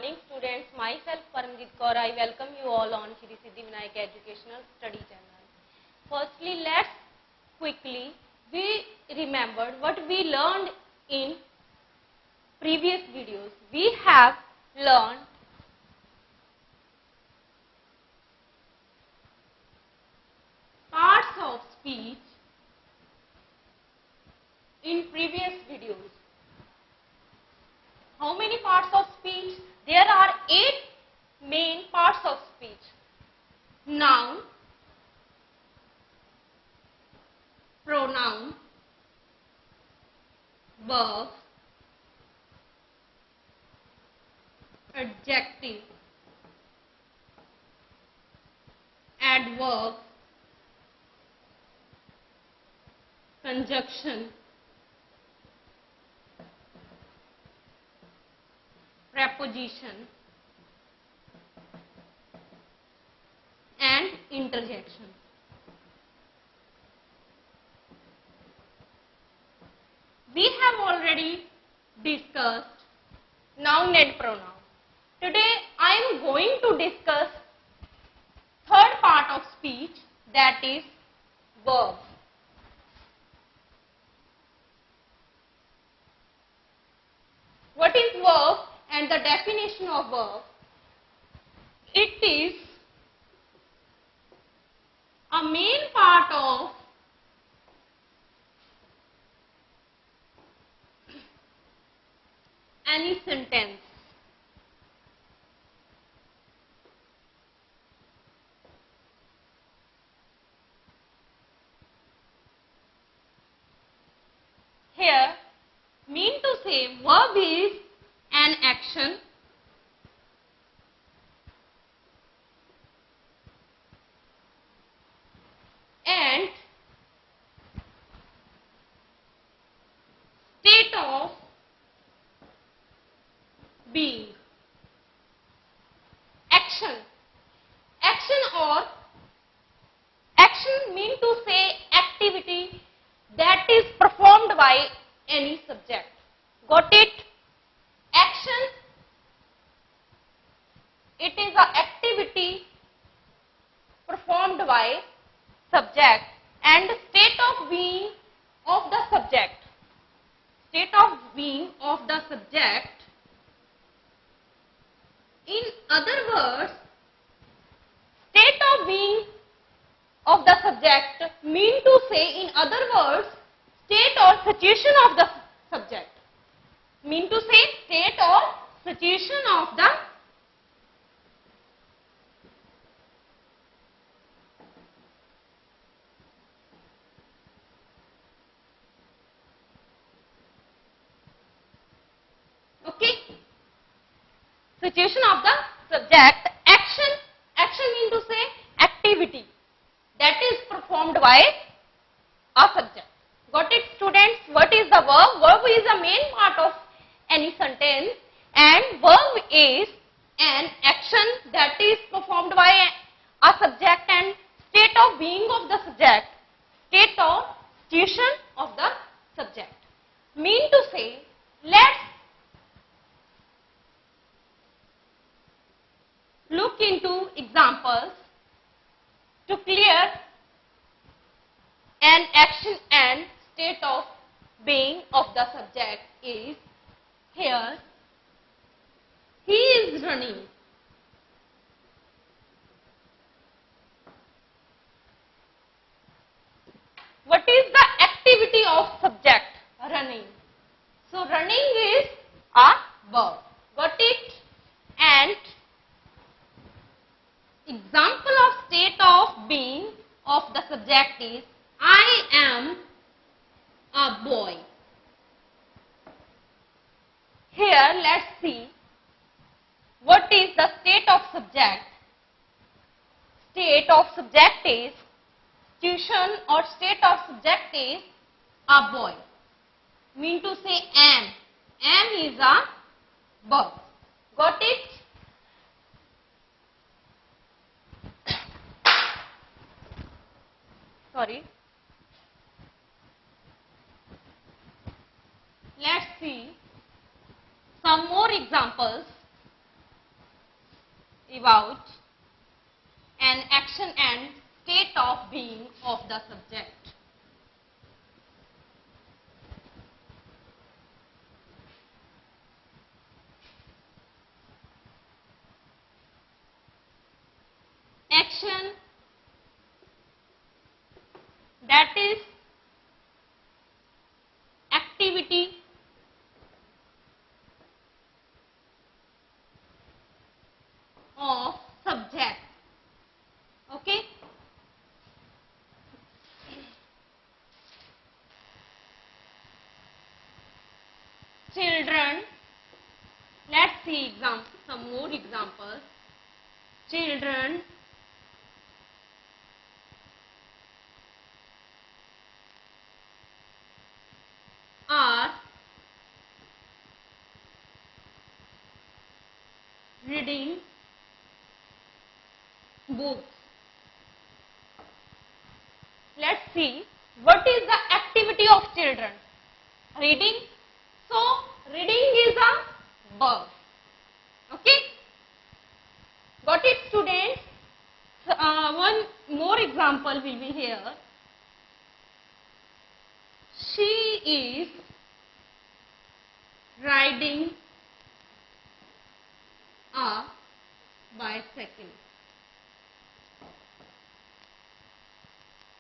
morning students, myself Paramjit Kaur, I welcome you all on Shri Siddhi Vinayak Educational Study Channel. Firstly, let's quickly we remembered what we learned in previous videos. We have learned parts of speech in previous videos. How many parts of speech? There are 8 main parts of speech. Noun, pronoun, verb, adjective, adverb, conjunction, preposition, and interjection. We have already discussed noun and pronoun. Today I am going to discuss third part of speech, that is verb. What is verb and the definition of verb? It is a main part of any sentence. Here, mean to say verb is an action and state of being. Action. Action mean to say activity that is performed by any subject. Got it? Action. It is an activity performed by subject, and state of being of the subject. State of being of the subject. In other words, state of being of the subject mean to say, in other words, state or situation of the subject. Mean to say state or situation of the situation of the subject. Action mean to say activity that is performed by a subject. Got it, students? What is the verb? Verb is a main part of any sentence, and verb is an action that is performed by a subject, and state of being of the subject, state or situation of the subject. Mean to say, let's look into examples to clear an action and state of being of the subject. Is here, he is running. What is the activity of subject? Running. So running is a verb. Got it? And example of state of being of the subject is, I am a boy. Here let's see what is the state of subject. State of subject is, situation or state of subject is a boy. Mean to say am. Am is a verb. Got it? Sorry. Let's see some more examples about an action and state of being of the subject. Action, that is activity of subject. Okay. Children, let's see some more examples. Children are reading books. Let's see what is the activity of children. Reading. So reading is a verb. Okay. Got it, students? One more example will be here. She is riding a bicycle.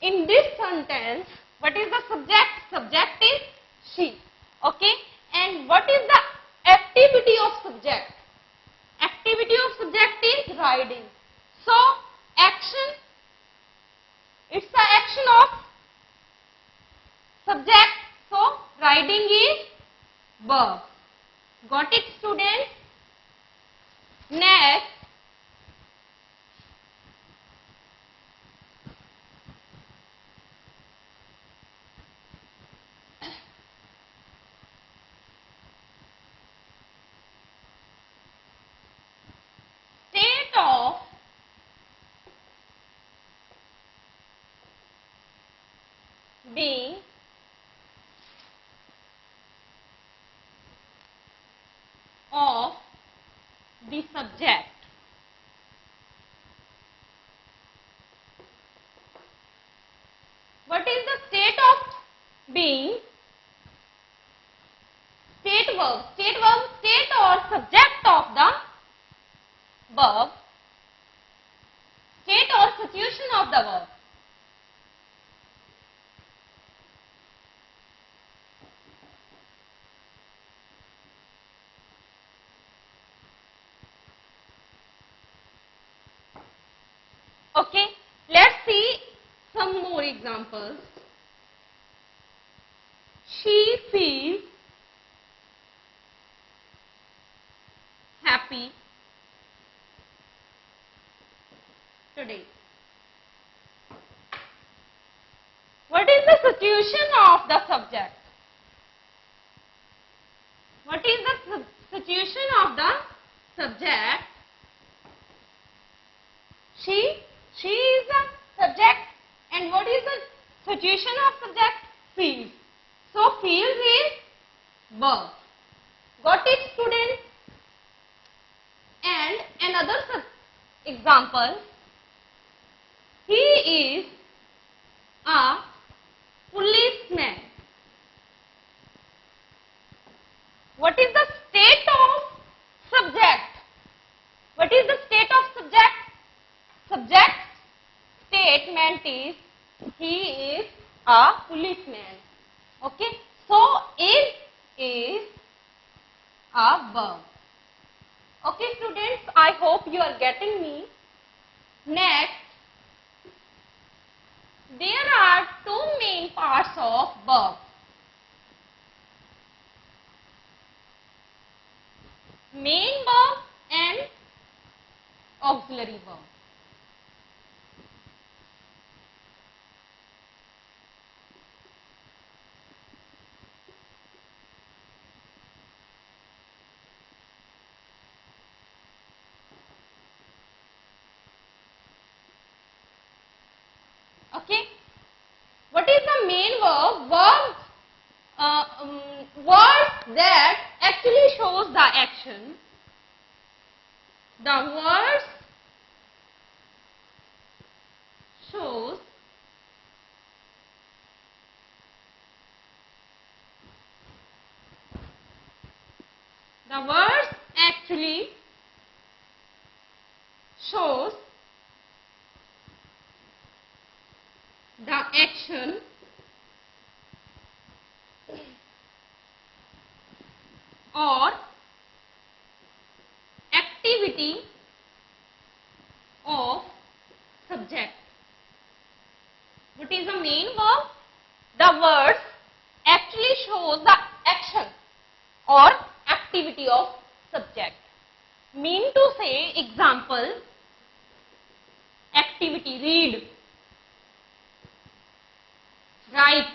In this sentence, what is the subject? Subject is she. Okay. And what is the activity of subject? Activity of subject is riding. So, action, it's the action of subject. So, riding is verb. Got it, students? Next, state of being of the subject. What is the state of being? State verb. State verb, state or subject of the verb. State or situation of the verb. Okay, let's see some more examples. She feels happy today. What is the situation of the subject? What is the situation of the subject? She is the subject, and what is the situation of subject? Feels. So feels is verb. Got it, students? And another example. He is a policeman. What is the state of subject? What is the state of subject? Subject statement is he is a policeman. Okay. So is a verb. Okay, students, I hope you are getting me. Next, there are two main parts of verb. Main verb and auxiliary verb. Okay. What is the main verb? Words that actually shows the action. The words shows the words actually shows the action or activity of subject. What is the main verb? The words actually shows the action or activity of subject. Mean to say, example, activity, read, write,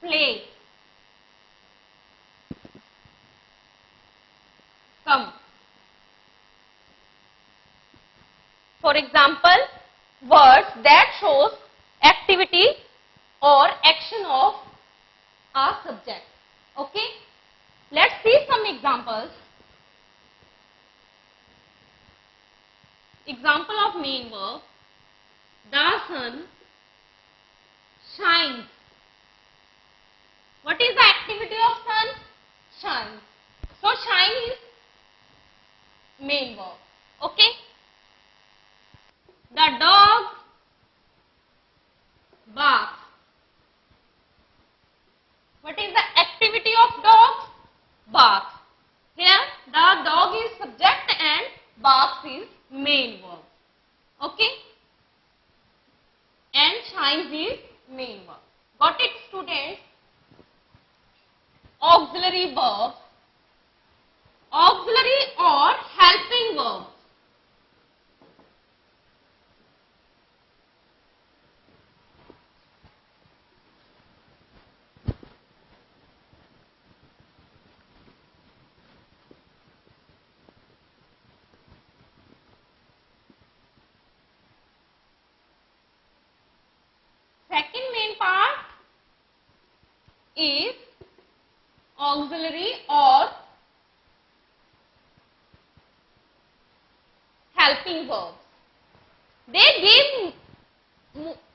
play, come. For example, words that shows activity or action of a subject. Okay, let's see some examples. Example of main verb: the sun shines. What is the activity of sun? Shines. So shine is main verb. Okay. The dog barks. What is the activity of dog? Barks. Here the dog is subject and barks is main verb. Okay. And shines is main verb. Got it, students? Auxiliary verbs. Auxiliary or helping verbs. Second main part is auxiliary or helping verbs. They give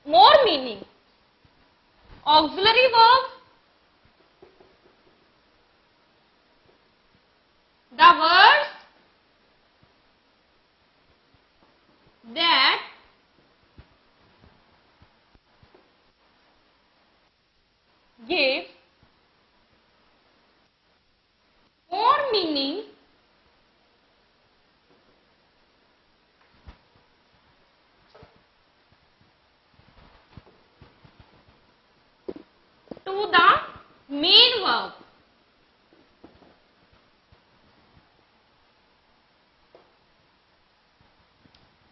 more meaning. Auxiliary verbs, the words that give more meaning to the main verb.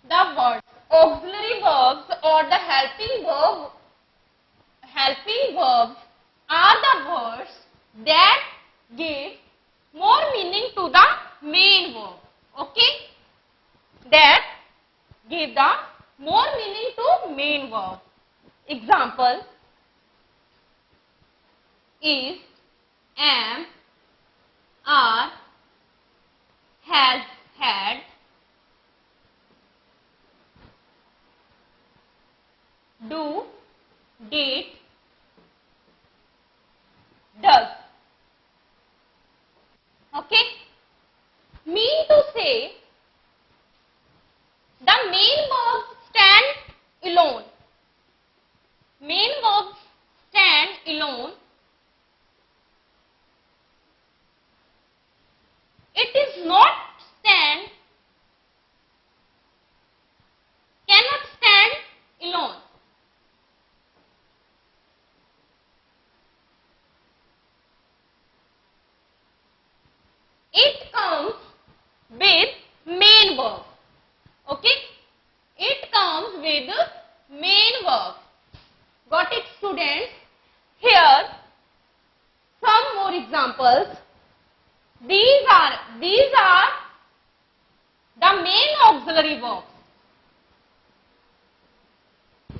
The words auxiliary verbs or the helping verbs are the words that give more meaning to the main verb. Okay? That give the more meaning to main verb. Example is, am, are, has, had, do, did, does. Okay? Mean to say, the main verbs stand alone. Main verbs stand alone. It is not stand, cannot stand alone. It comes with main verb. Okay? It comes with main verb. Got it, students? Here some more examples. These are the main auxiliary verbs.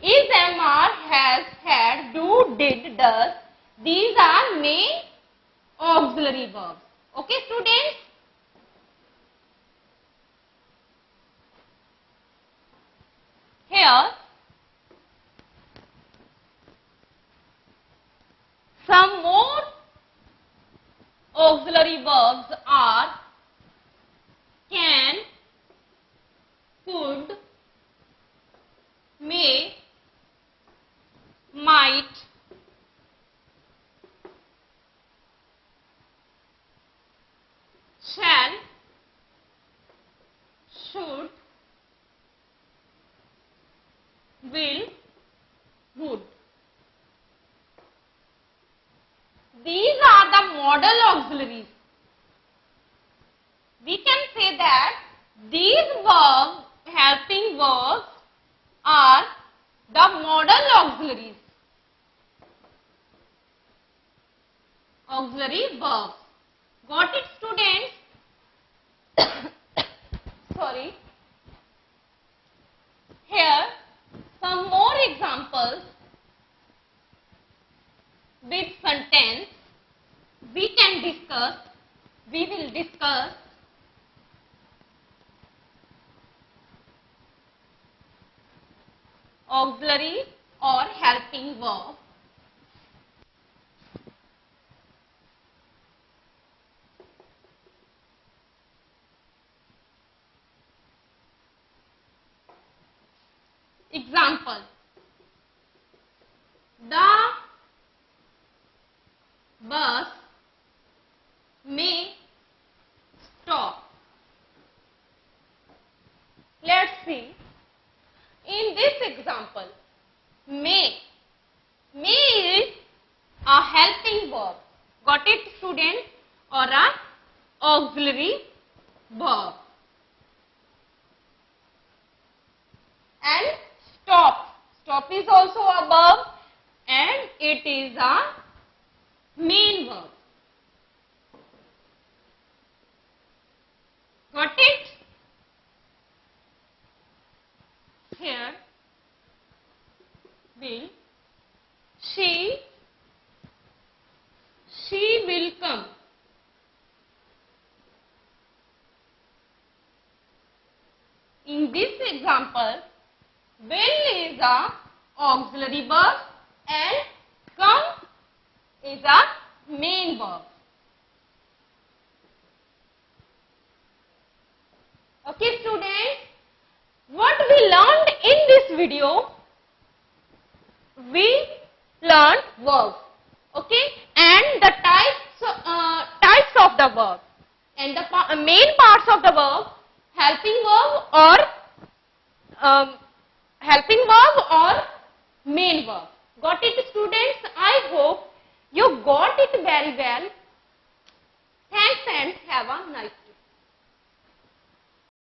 Is, am, are, has, had, do, did, does. These are main auxiliary verbs. Okay, students? verbs are can, could, may, might, shall, should, will, would. These are the modal auxiliaries. We can say that these verbs, helping verbs, are the modal auxiliaries. Auxiliary verbs. Got it, students? Sorry. Here, some more examples with sentence we will discuss auxiliary or helping verb. Example: the bus may stop. Let's see. In this example, may is a helping verb. Got it, students? Or a auxiliary verb. And stop is also a verb and it is a main verb. Got it? Here will she will come. In this example, will is a auxiliary verb and come is a main verb. Okay, students, what we learned in this video, we learned verbs, okay, and the types of the verb, and the main parts of the verb, helping verb or main verb. Got it, students? I hope you got it very well. Thanks and have a nice day.